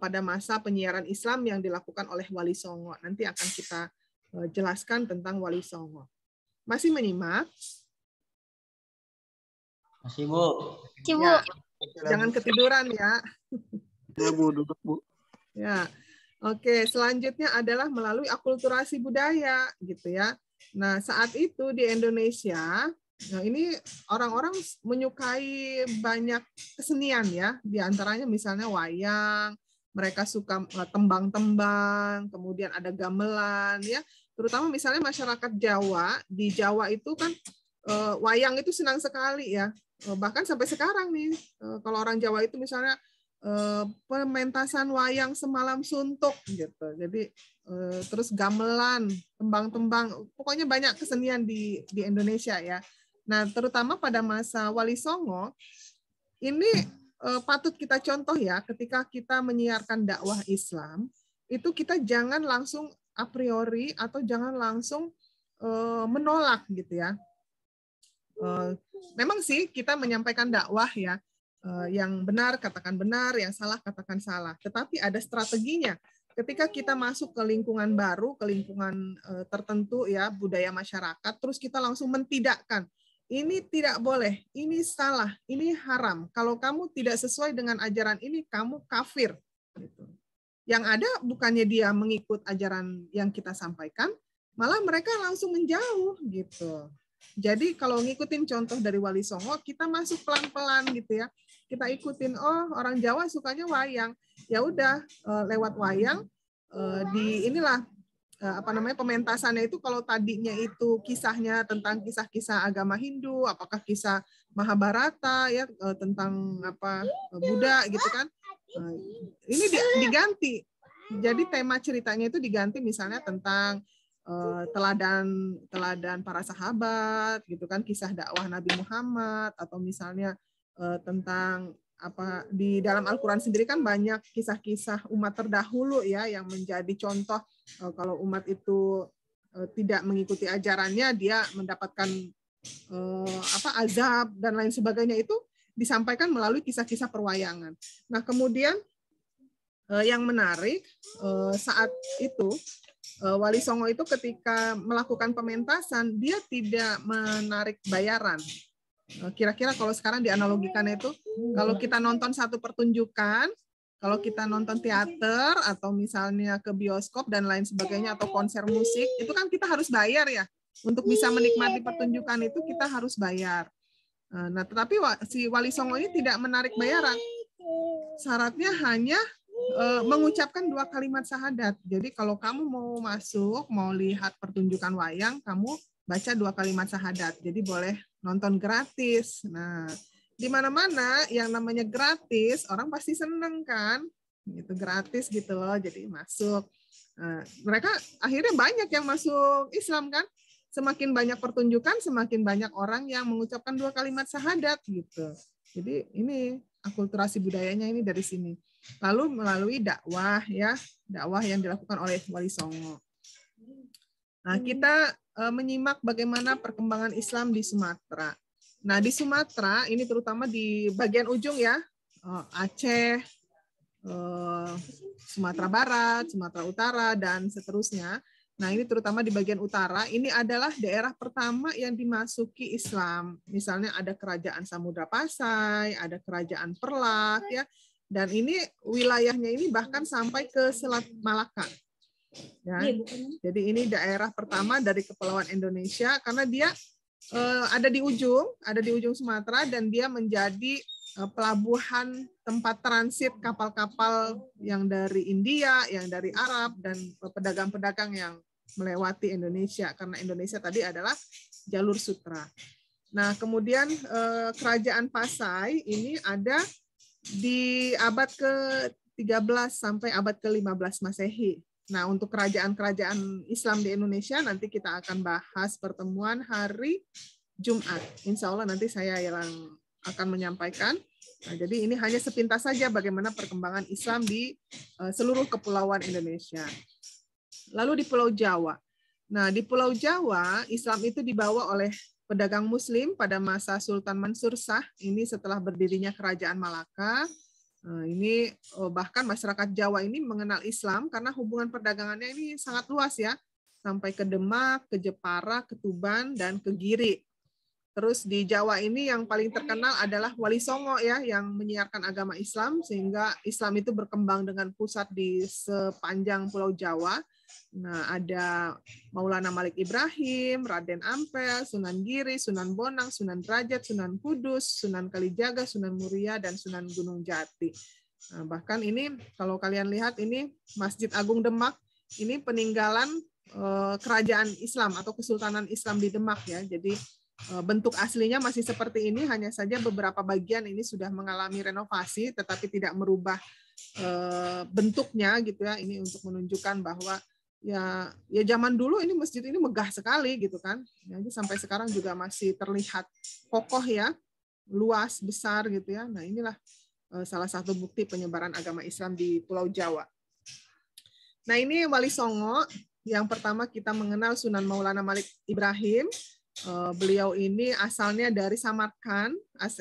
pada masa penyiaran Islam yang dilakukan oleh Wali Songo. Nanti akan kita jelaskan tentang Wali Songo. Masih menyimak? Masih, Bu. Ya, jangan ketiduran ya. Ya, Bu, duduk, Bu. Ya. Oke, selanjutnya adalah melalui akulturasi budaya gitu ya. Nah, saat itu di Indonesia, nah ini orang-orang menyukai banyak kesenian ya, di antaranya misalnya wayang, mereka suka tembang-tembang, kemudian ada gamelan ya. Terutama misalnya masyarakat Jawa, di Jawa itu kan wayang itu senang sekali ya. Bahkan sampai sekarang nih, kalau orang Jawa itu misalnya pementasan wayang semalam suntuk gitu. Jadi terus gamelan, tembang-tembang, pokoknya banyak kesenian di Indonesia ya. Nah, terutama pada masa Wali Songo ini patut kita contoh ya, ketika kita menyiarkan dakwah Islam, itu kita jangan langsung a priori atau jangan langsung menolak gitu ya. Memang sih kita menyampaikan dakwah ya, yang benar katakan benar, yang salah katakan salah. Tetapi ada strateginya. Ketika kita masuk ke lingkungan baru, ke lingkungan tertentu ya, budaya masyarakat, terus kita langsung mentidakkan. Ini tidak boleh, ini salah, ini haram. Kalau kamu tidak sesuai dengan ajaran ini, kamu kafir. Gitu. Yang ada bukannya dia mengikut ajaran yang kita sampaikan, malah mereka langsung menjauh gitu. Jadi kalau ngikutin contoh dari Wali Songo, kita masuk pelan-pelan gitu ya. Kita ikutin, oh orang Jawa sukanya wayang. Ya udah lewat wayang di inilah pementasannya itu kalau tadinya itu kisahnya tentang kisah-kisah agama Hindu, apakah kisah Mahabharata ya tentang Buddha gitu kan. Ini diganti. Jadi tema ceritanya itu diganti misalnya tentang teladan para sahabat gitu kan, kisah dakwah Nabi Muhammad, atau misalnya tentang di dalam Al-Qur'an sendiri kan banyak kisah-kisah umat terdahulu ya yang menjadi contoh kalau umat itu tidak mengikuti ajarannya dia mendapatkan azab dan lain sebagainya, itu disampaikan melalui kisah-kisah perwayangan. Nah, kemudian yang menarik saat itu Wali Songo itu ketika melakukan pementasan, dia tidak menarik bayaran. Kira-kira kalau sekarang dianalogikan itu, kalau kita nonton satu pertunjukan, kalau kita nonton teater, atau misalnya ke bioskop dan lain sebagainya, atau konser musik, itu kan kita harus bayar ya. Untuk bisa menikmati pertunjukan itu kita harus bayar. Nah, tetapi si Wali Songo ini tidak menarik bayaran. Syaratnya hanya mengucapkan 2 kalimat syahadat. Jadi kalau kamu mau masuk, mau lihat pertunjukan wayang, kamu baca 2 kalimat syahadat. Jadi boleh nonton gratis. Nah, di mana-mana yang namanya gratis, orang pasti seneng kan? Gitu, gratis gitu loh. Jadi masuk. Nah, mereka akhirnya banyak yang masuk Islam kan? Semakin banyak pertunjukan, semakin banyak orang yang mengucapkan 2 kalimat syahadat gitu. Jadi ini akulturasi budayanya ini dari sini. Lalu melalui dakwah ya, dakwah yang dilakukan oleh Wali Songo. Nah, kita menyimak bagaimana perkembangan Islam di Sumatera. Nah, di Sumatera ini terutama di bagian ujung ya, Aceh, Sumatera Barat, Sumatera Utara, dan seterusnya. Nah, ini terutama di bagian utara, ini adalah daerah pertama yang dimasuki Islam. Misalnya ada kerajaan Samudra Pasai, ada kerajaan Perlak, ya. Dan ini wilayahnya ini bahkan sampai ke Selat Malaka. Ya. Jadi ini daerah pertama dari Kepulauan Indonesia karena dia ada di ujung Sumatera, dan dia menjadi pelabuhan tempat transit kapal-kapal yang dari India, yang dari Arab, dan pedagang-pedagang yang melewati Indonesia, karena Indonesia tadi adalah jalur sutra. Nah, kemudian kerajaan Pasai ini ada di abad ke-13 sampai abad ke-15 Masehi. Nah, untuk kerajaan-kerajaan Islam di Indonesia nanti kita akan bahas pertemuan hari Jumat. Insya Allah nanti saya yang akan menyampaikan. Nah, jadi ini hanya sepintas saja bagaimana perkembangan Islam di seluruh kepulauan Indonesia. Lalu di Pulau Jawa. Nah, di Pulau Jawa, Islam itu dibawa oleh pedagang Muslim pada masa Sultan Mansur Shah. Ini setelah berdirinya Kerajaan Malaka. Ini bahkan masyarakat Jawa ini mengenal Islam karena hubungan perdagangannya ini sangat luas ya. Sampai ke Demak, ke Jepara, ke Tuban, dan ke Giri. Terus di Jawa ini yang paling terkenal adalah Wali Songo ya, yang menyiarkan agama Islam sehingga Islam itu berkembang dengan pusat di sepanjang Pulau Jawa. Nah, ada Maulana Malik Ibrahim, Raden Ampel, Sunan Giri, Sunan Bonang, Sunan Derajat, Sunan Kudus, Sunan Kalijaga, Sunan Muria, dan Sunan Gunung Jati. Nah, bahkan ini kalau kalian lihat ini Masjid Agung Demak, ini peninggalan kerajaan Islam atau Kesultanan Islam di Demak ya. Jadi bentuk aslinya masih seperti ini, hanya saja beberapa bagian ini sudah mengalami renovasi, tetapi tidak merubah bentuknya gitu ya. Ini untuk menunjukkan bahwa ya zaman dulu ini masjid ini megah sekali gitu kan. Jadi sampai sekarang juga masih terlihat kokoh ya, luas, besar gitu ya. Nah, inilah salah satu bukti penyebaran agama Islam di Pulau Jawa. Nah, ini Wali Songo. Yang pertama kita mengenal Sunan Maulana Malik Ibrahim. Beliau ini asalnya dari Samarkand,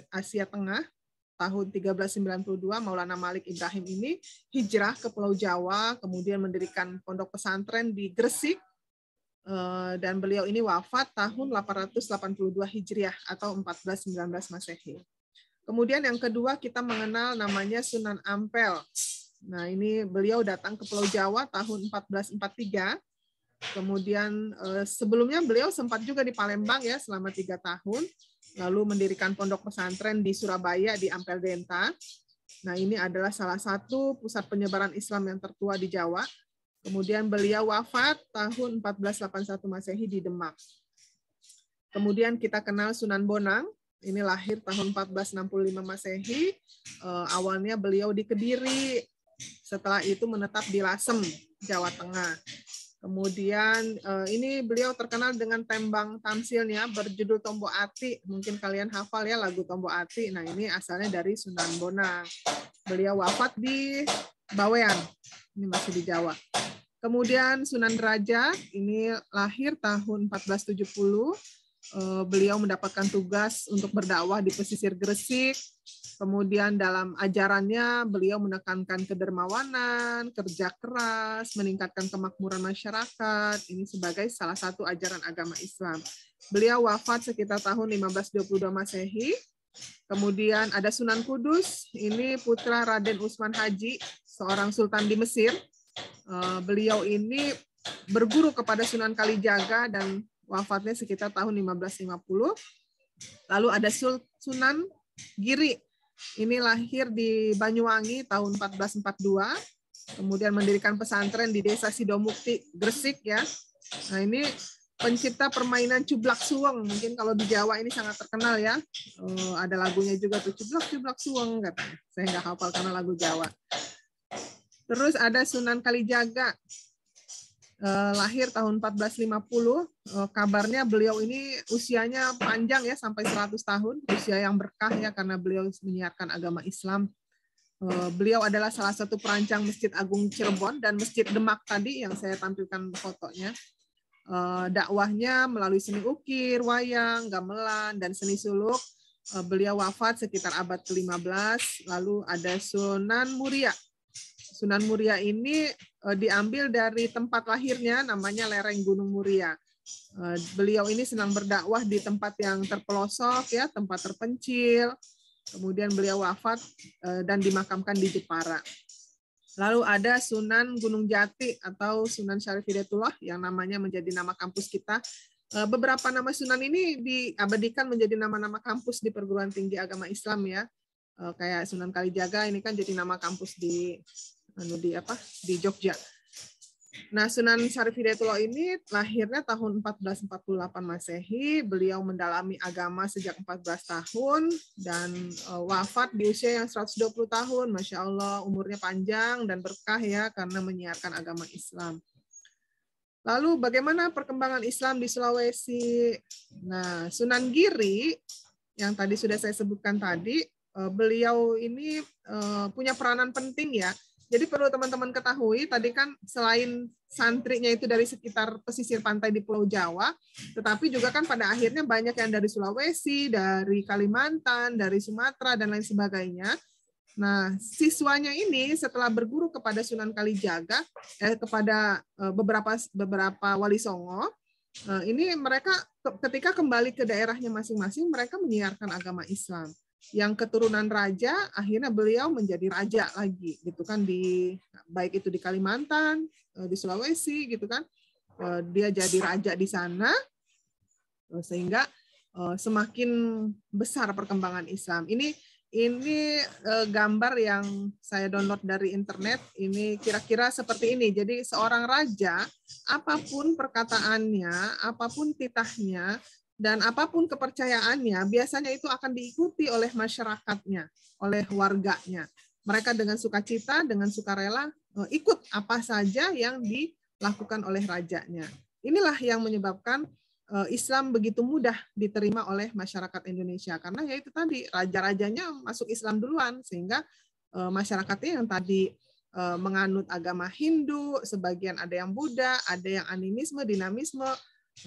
Asia Tengah. Tahun 1392 Maulana Malik Ibrahim ini hijrah ke Pulau Jawa, kemudian mendirikan pondok pesantren di Gresik, dan beliau ini wafat tahun 882 Hijriah atau 1419 Masehi. Kemudian yang kedua kita mengenal namanya Sunan Ampel. Nah, ini beliau datang ke Pulau Jawa tahun 1443. Kemudian sebelumnya beliau sempat juga di Palembang ya selama 3 tahun, lalu mendirikan pondok pesantren di Surabaya di Ampel Denta. Nah, ini adalah salah satu pusat penyebaran Islam yang tertua di Jawa. Kemudian beliau wafat tahun 1481 Masehi di Demak. Kemudian kita kenal Sunan Bonang, ini lahir tahun 1465 Masehi. Awalnya beliau di Kediri, setelah itu menetap di Lasem, Jawa Tengah. Kemudian ini beliau terkenal dengan tembang tamsilnya berjudul Tombo Ati. Mungkin kalian hafal ya lagu Tombo Ati. Nah, ini asalnya dari Sunan Bonang. Beliau wafat di Bawean. Ini masih di Jawa. Kemudian Sunan Derajat, ini lahir tahun 1470. Beliau mendapatkan tugas untuk berdakwah di pesisir Gresik. Kemudian dalam ajarannya beliau menekankan kedermawanan, kerja keras, meningkatkan kemakmuran masyarakat. Ini sebagai salah satu ajaran agama Islam. Beliau wafat sekitar tahun 1522 Masehi. Kemudian ada Sunan Kudus, ini putra Raden Utsman Haji, seorang sultan di Mesir. Beliau ini berguru kepada Sunan Kalijaga dan wafatnya sekitar tahun 1550. Lalu ada Sunan Giri. Ini lahir di Banyuwangi tahun 1442, kemudian mendirikan pesantren di Desa Sidomukti, Gresik ya. Nah, ini pencipta permainan Cublak Suweng. Mungkin kalau di Jawa ini sangat terkenal ya. Ada lagunya juga tuh, Cublak Suweng katanya. Saya nggak hafal karena lagu Jawa. Terus ada Sunan Kalijaga. Lahir tahun 1450, kabarnya beliau ini usianya panjang ya, sampai 100 tahun, usia yang berkah ya karena beliau menyiarkan agama Islam. Beliau adalah salah satu perancang Masjid Agung Cirebon dan Masjid Demak tadi yang saya tampilkan fotonya. Dakwahnya melalui seni ukir, wayang, gamelan, dan seni suluk. Beliau wafat sekitar abad ke-15. Lalu ada Sunan Muria. Sunan Muria ini diambil dari tempat lahirnya, namanya lereng Gunung Muria. Beliau ini senang berdakwah di tempat yang terpelosok, ya, tempat terpencil. Kemudian beliau wafat dan dimakamkan di Jepara. Lalu ada Sunan Gunung Jati atau Sunan Syarif Hidayatullah yang namanya menjadi nama kampus kita. Beberapa nama Sunan ini diabadikan menjadi nama-nama kampus di perguruan tinggi agama Islam ya. kayak Sunan Kalijaga ini kan jadi nama kampus di Jogja. Nah, Sunan Syarif Hidayatullah ini lahirnya tahun 1448 Masehi. Beliau mendalami agama sejak 14 tahun dan wafat di usia yang 120 tahun. Masya Allah, umurnya panjang dan berkah ya karena menyiarkan agama Islam. Lalu bagaimana perkembangan Islam di Sulawesi? Nah, Sunan Giri yang tadi sudah saya sebutkan tadi, beliau ini punya peranan penting ya. Jadi perlu teman-teman ketahui, tadi kan selain santrinya itu dari sekitar pesisir pantai di Pulau Jawa, tetapi juga kan pada akhirnya banyak yang dari Sulawesi, dari Kalimantan, dari Sumatera, dan lain sebagainya. Nah, siswanya ini setelah berguru kepada Sunan Kalijaga, kepada beberapa wali songo, ini mereka ketika kembali ke daerahnya masing-masing, mereka menyiarkan agama Islam. Yang keturunan raja, akhirnya beliau menjadi raja lagi, gitu kan, baik itu di Kalimantan, di Sulawesi, gitu kan, dia jadi raja di sana, sehingga semakin besar perkembangan Islam. Ini gambar yang saya download dari internet. Ini kira-kira seperti ini. Jadi seorang raja, apapun perkataannya, apapun titahnya, dan apapun kepercayaannya, biasanya itu akan diikuti oleh masyarakatnya, oleh warganya. Mereka dengan sukacita, dengan sukarela, ikut apa saja yang dilakukan oleh rajanya. Inilah yang menyebabkan Islam begitu mudah diterima oleh masyarakat Indonesia. Karena ya itu tadi, raja-rajanya masuk Islam duluan, sehingga masyarakatnya yang tadi menganut agama Hindu, sebagian ada yang Buddha, ada yang animisme, dinamisme,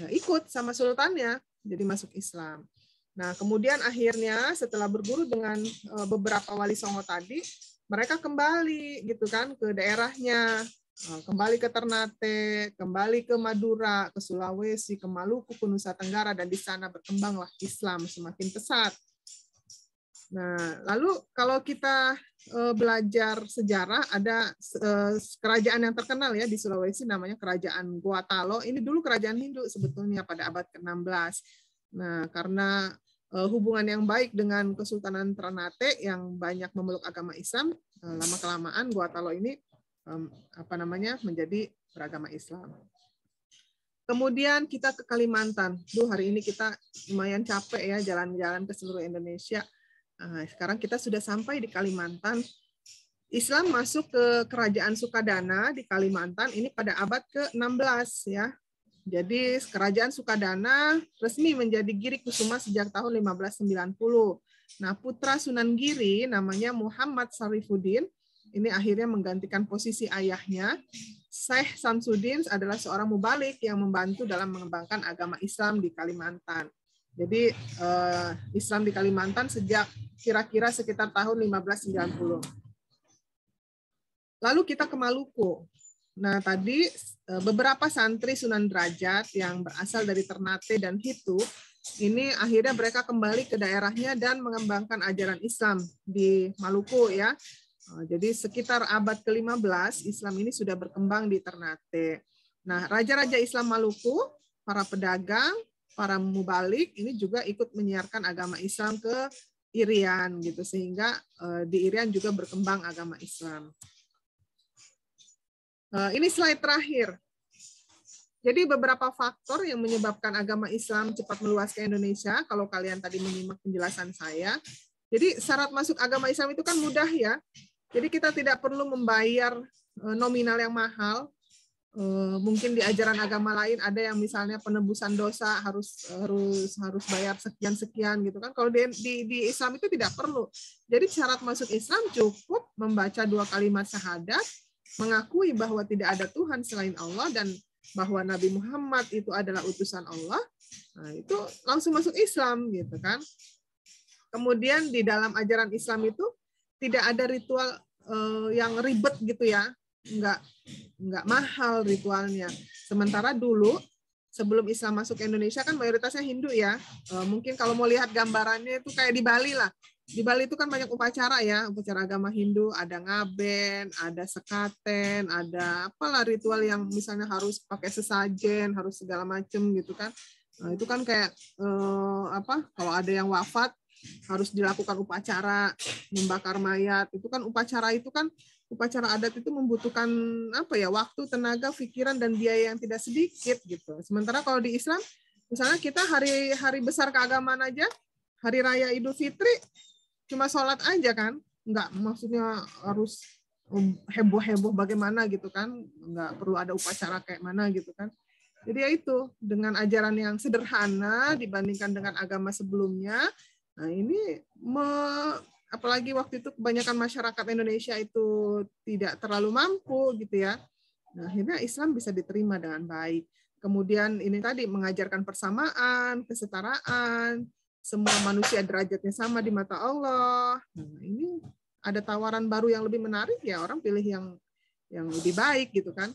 ikut sama sultannya, jadi masuk Islam. Nah, kemudian akhirnya setelah berguru dengan beberapa wali songo tadi, mereka kembali gitu kan ke daerahnya, kembali ke Ternate, kembali ke Madura, ke Sulawesi, ke Maluku, ke Nusa Tenggara, dan di sana berkembanglah Islam semakin pesat. Nah, lalu kalau kita belajar sejarah, ada kerajaan yang terkenal ya di Sulawesi namanya Kerajaan Gotalo. Ini dulu kerajaan Hindu sebetulnya pada abad ke-16. Nah, karena hubungan yang baik dengan Kesultanan Ternate yang banyak memeluk agama Islam, lama-kelamaan Gotalo ini menjadi beragama Islam. Kemudian kita ke Kalimantan. Hari ini kita lumayan capek ya jalan-jalan ke seluruh Indonesia. Sekarang kita sudah sampai di Kalimantan. Islam masuk ke Kerajaan Sukadana di Kalimantan ini pada abad ke-16 ya. Jadi Kerajaan Sukadana resmi menjadi Giri Kusuma sejak tahun 1590. Nah, putra Sunan Giri namanya Muhammad Sarifuddin ini akhirnya menggantikan posisi ayahnya. Syekh Samsudin adalah seorang mubalik yang membantu dalam mengembangkan agama Islam di Kalimantan. Jadi Islam di Kalimantan sejak kira-kira sekitar tahun 1590. Lalu kita ke Maluku. Nah, tadi beberapa santri Sunan Derajat yang berasal dari Ternate dan Hitu, ini akhirnya mereka kembali ke daerahnya dan mengembangkan ajaran Islam di Maluku ya. Jadi sekitar abad ke-15 Islam ini sudah berkembang di Ternate. Nah, raja-raja Islam Maluku, para pedagang, para mubalik ini juga ikut menyiarkan agama Islam ke Irian gitu, sehingga di Irian juga berkembang agama Islam. Ini slide terakhir. Jadi beberapa faktor yang menyebabkan agama Islam cepat meluas ke Indonesia, kalau kalian tadi menyimak penjelasan saya. Jadi syarat masuk agama Islam itu kan mudah ya. Jadi kita tidak perlu membayar nominal yang mahal. Mungkin di ajaran agama lain ada yang misalnya penebusan dosa harus bayar sekian gitu kan. Kalau di Islam itu tidak perlu. Jadi syarat masuk Islam cukup membaca 2 kalimat syahadat, mengakui bahwa tidak ada Tuhan selain Allah dan bahwa Nabi Muhammad itu adalah utusan Allah. Nah, itu langsung masuk Islam gitu kan. Kemudian di dalam ajaran Islam itu tidak ada ritual yang ribet gitu ya. Enggak mahal ritualnya. Sementara dulu sebelum Islam masuk ke Indonesia kan mayoritasnya Hindu ya. Mungkin kalau mau lihat gambarannya itu kayak di Bali lah. Di Bali itu kan banyak upacara ya, upacara agama Hindu, ada ngaben, ada sekaten, ada apalah ritual yang misalnya harus pakai sesajen, harus segala macem gitu kan. Nah, itu kan kayak kalau ada yang wafat harus dilakukan upacara membakar mayat. Itu kan upacara adat itu membutuhkan waktu, tenaga, pikiran dan biaya yang tidak sedikit gitu. Sementara kalau di Islam misalnya kita hari besar keagamaan aja, hari raya Idul Fitri cuma sholat aja kan, nggak maksudnya harus heboh-heboh bagaimana gitu kan, nggak perlu ada upacara kayak mana gitu kan. Jadi ya itu, dengan ajaran yang sederhana dibandingkan dengan agama sebelumnya. Nah ini apalagi waktu itu kebanyakan masyarakat Indonesia itu tidak terlalu mampu gitu ya. Nah akhirnya Islam bisa diterima dengan baik. Kemudian ini tadi mengajarkan persamaan, kesetaraan, semua manusia derajatnya sama di mata Allah. Nah ini ada tawaran baru yang lebih menarik, ya orang pilih yang lebih baik gitu kan.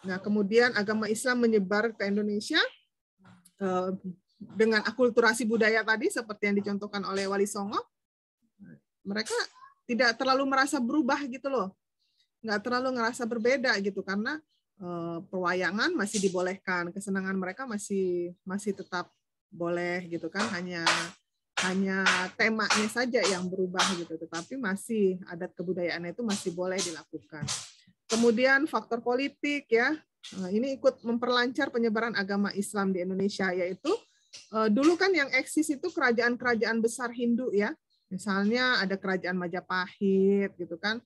Nah, kemudian agama Islam menyebar ke Indonesia dengan akulturasi budaya tadi seperti yang dicontohkan oleh Wali Songo. Mereka tidak terlalu merasa berubah gitu loh. Nggak terlalu ngerasa berbeda gitu karena perwayangan masih dibolehkan, kesenangan mereka masih tetap boleh gitu kan, hanya temanya saja yang berubah gitu, tetapi masih adat kebudayaannya itu masih boleh dilakukan. Kemudian faktor politik ya, ini ikut memperlancar penyebaran agama Islam di Indonesia, yaitu dulu kan yang eksis itu kerajaan-kerajaan besar Hindu ya, misalnya ada kerajaan Majapahit gitu kan,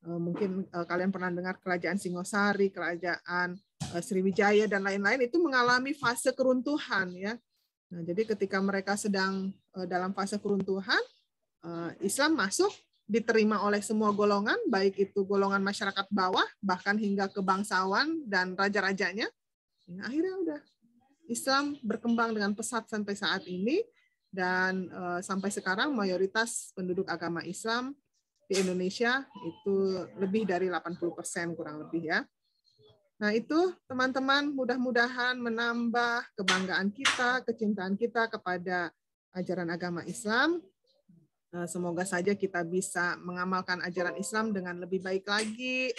mungkin kalian pernah dengar kerajaan Singosari, kerajaan Sriwijaya dan lain-lain, itu mengalami fase keruntuhan ya. Nah, jadi ketika mereka sedang dalam fase keruntuhan, Islam masuk, diterima oleh semua golongan, baik itu golongan masyarakat bawah, bahkan hingga ke bangsawan dan raja-rajanya. Nah, akhirnya udah Islam berkembang dengan pesat sampai saat ini, dan sampai sekarang mayoritas penduduk agama Islam di Indonesia itu lebih dari 80% kurang lebih ya. Nah itu teman-teman, mudah-mudahan menambah kebanggaan kita, kecintaan kita kepada ajaran agama Islam. Semoga saja kita bisa mengamalkan ajaran Islam dengan lebih baik lagi,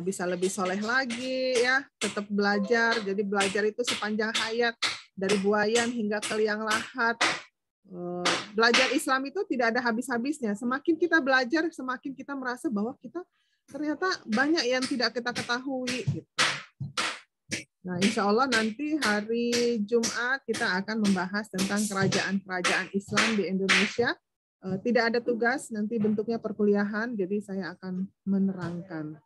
bisa lebih soleh lagi ya, tetap belajar. Jadi belajar itu sepanjang hayat, dari buayan hingga ke liang lahat. Belajar Islam itu tidak ada habis-habisnya. Semakin kita belajar, semakin kita merasa bahwa kita ternyata banyak yang tidak kita ketahui gitu. Nah, insya Allah nanti hari Jumat kita akan membahas tentang kerajaan-kerajaan Islam di Indonesia. Tidak ada tugas, nanti bentuknya perkuliahan, jadi saya akan menerangkan.